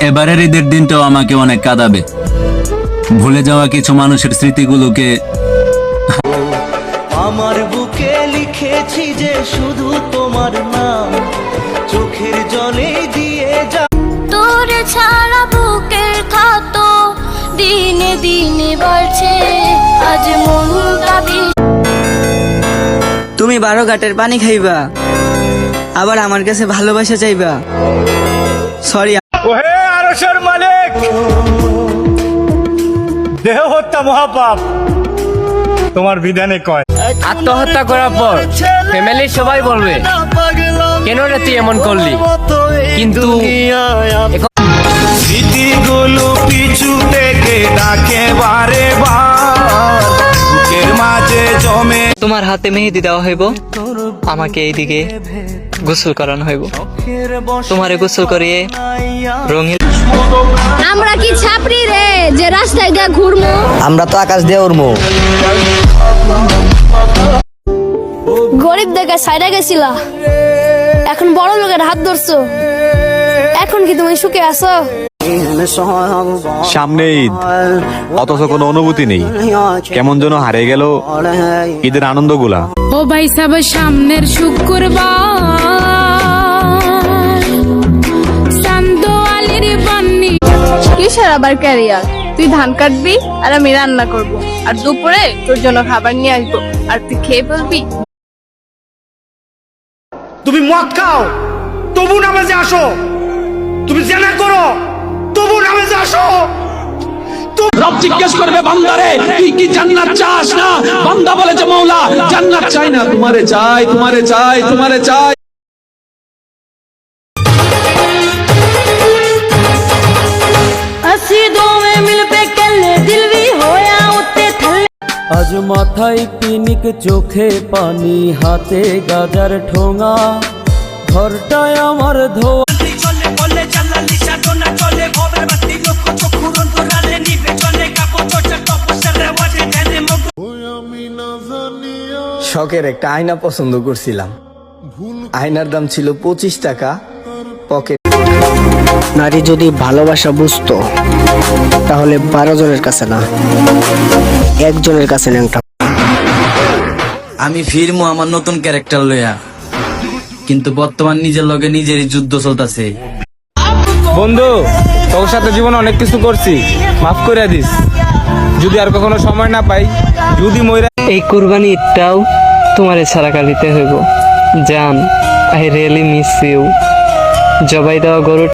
এবারের ঈদের দিনটাও আমাকে অনেক কাঁদাবে। ভুলে যাওয়া কিছু মানুষের স্মৃতিগুলোকে আমার বুকে লিখেছি যে শুধু তোমার নাম, চোখের জলে দিয়ে যা তোর ছাড়া বুকের ক্ষত দিনে দিনে বাড়ছে, আজ মনটা তুমি 12 ঘাটের পানি খাইবা, আবার আমার কাছে ভালোবাসা চাইবা। সরি। ওহে আরশের মালিক, দেহ হত্যা মহাপাপ, তোমার বিধানে কয়। আত্মহত্যা করার পর ফ্যামিলির সবাই বলবে কেন রে তুই এমন করলি, কিন্তু স্মৃতিগুলো পিছু থেকে ডাকে বারে বার, বুকের মাঝে জমে। তোমার হাতে মেহেদি দেওয়া হইব, আমাকে এইদিকে গোসল করানো হইব। তোমারে গোসল করিয়ে রঙিন। আমরা কি ছাপড়ি রে যে রাস্তায় দিয়ে ঘুরমু? আমরা তো আকাশ দিয়ে উড়মু। গরিব দেখে সাইডে গেছিলা, এখন বড় লোকের হাত ধরছো, এখন কি তুমি সুখে আছো? সামনে ঈদ, অথচ কোনো অনুভূতি নেই, কেমন যেন হারিয়ে গেল ঈদের আনন্দগুলা। ও ভাই সব সামনের শুক্রবার কিসের আবার ক্যারিয়ার? তুই ধান কাটবি আর আমি রান্না করব, আর দুপুরে তোর জন্য খাবার নিয়ে আসবো, আর তুই খেয়ে বলবি। তুমি মদ খাও তবু নামাজে আসো, তুমি জেনা করো তবু নামাজে আসো। রব জিজ্ঞেস করবে বান্দারে তুই কি জান্নাত চাস না? বান্দা বলে যে মওলা জান্নাত চাই না, তোমারে চাই, তোমারে চাই, তোমারে চাই। আজ মাথায় পিনিক, চোখে পানি, হাতে গাজার ঠোঙা, ঘরটায় আমার ধোয়া। শখের একটা আয়না পছন্দ করছিলাম, আয়নার দাম ছিল 25 টাকা। পকেট নারী যদি ভালোবাসা বুঝতো তাহলে 12 জনের কাছে না, একজনের কাছে ন্যাংটা। আমি ফিরমু আমার নতুন ক্যারেক্টার লইয়া, কিন্তু বর্তমান নিজের লগে নিজেরই যুদ্ধ চলতেছে। বন্ধু তোর সাথে জীবনে অনেক কিছু করছি, মাফ করে দিস। যদি আর কখনো সময় না পাই, যদি মইরা এই কুরবানি ঈদটাও তোমারে ছাড়া কাটিতে হইব। জান, আই রিয়েলি মিস ইউ। জবাই দেওয়া গরু